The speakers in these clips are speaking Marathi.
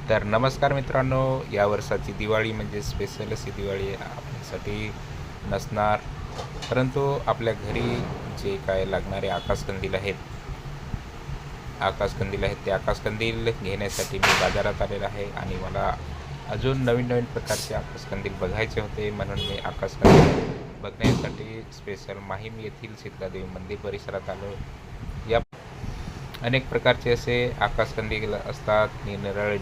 तर नमस्कार मित्रांनो, या वर्षाची दिवाळी म्हणजे स्पेशल अशी दिवाळी आपल्यासाठी नसणार, परंतु आपल्या घरी जे काय लागणारे आकाशकंदील आहेत ते आकाशकंदील घेण्यासाठी मी बाजारात आलेला आहे आणि मला अजून नवीन नवीन प्रकारचे आकाशकंदील बघायचे होते, म्हणून मी आकाशकंदील बघण्यासाठी स्पेशल माहीम येथील शीतलादेवी मंदिर परिसरात आलो. या अनेक प्रकारचे असे आकाशकंदील असतात, निरनिराळे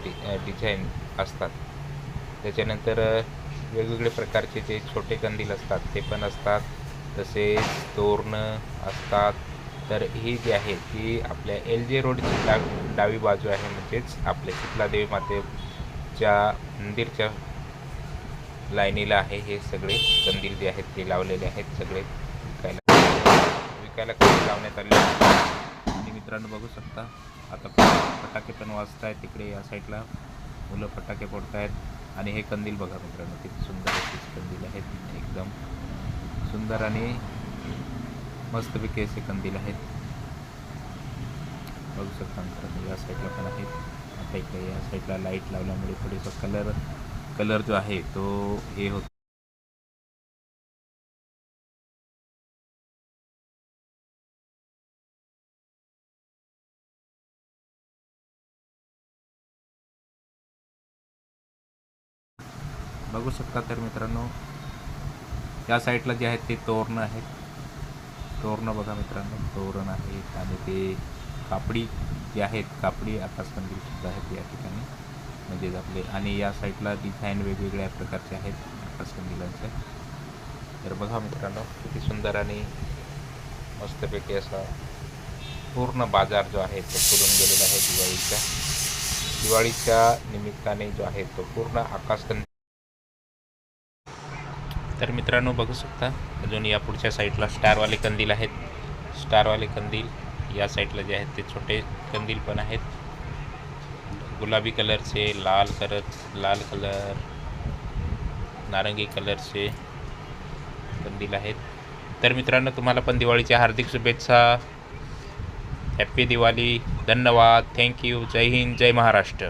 डिझाईन असतात. त्याच्यानंतर वेगवेगळे प्रकारचे जे छोटे कंदील असतात ते पण असतात, तसेच तोरणं असतात. तर ही जी आहे ती आपल्या एल जे रोडची डावी बाजू आहे, म्हणजेच आपल्या शीतलादेवी मातेच्या मंदिरच्या लाईनीला आहे. हे सगळे कंदील जे आहेत ते लावलेले आहेत, सगळे विकायला कंदील लावण्यात आले आणि मित्रांनो बघू शकता, आता फटाके पण वाजत आहेत. तिकडे या साईडला मुलं फटाके फोडत आहेत आणि हे कंदील बघा मित्रांनो, किती सुंदर असे कंदील आहेत. एकदम सुंदर आणि मस्तपैकी असे कंदील आहेत. बघू शकता मित्रांनो, या साईडला पण आहेत. आता इकडे या साईडला लाईट लावल्यामुळे थोडेसा कलर जो आहे तो हे होतो. बघू शकता तर मित्रांनो, या साईडला जे आहेत ते तोरणं आहेत. तोरणं बघा मित्रांनो, तोरण आहेत आणि ते कापडी जे आहेत, कापडी आकाशकंदील सुद्धा आहेत या ठिकाणी, म्हणजेच आपले. आणि या साईडला डिझाईन वेगवेगळ्या प्रकारचे आहेत आकाशकंदिलांचे. तर बघा मित्रांनो, किती सुंदर आणि मस्तपैकी असा पूर्ण बाजार जो आहे तो फुलून गेलेला आहे दिवाळीच्या निमित्ताने जो आहे तो पूर्ण आकाशकंदील. तर मित्रांनो बघू शकता, अजून या पुढच्या साईडला स्टारवाले कंदील आहेत. स्टारवाले कंदील या साईडला जे आहेत ते छोटे कंदील पण आहेत, गुलाबी कलरचे, लाल कलर, नारंगी कलरचे कंदील आहेत. तर मित्रांनो, तुम्हाला पण दिवाळीच्या हार्दिक शुभेच्छा. हॅप्पी दिवाळी. धन्यवाद. थँक्यू. जय हिंद, जय महाराष्ट्र.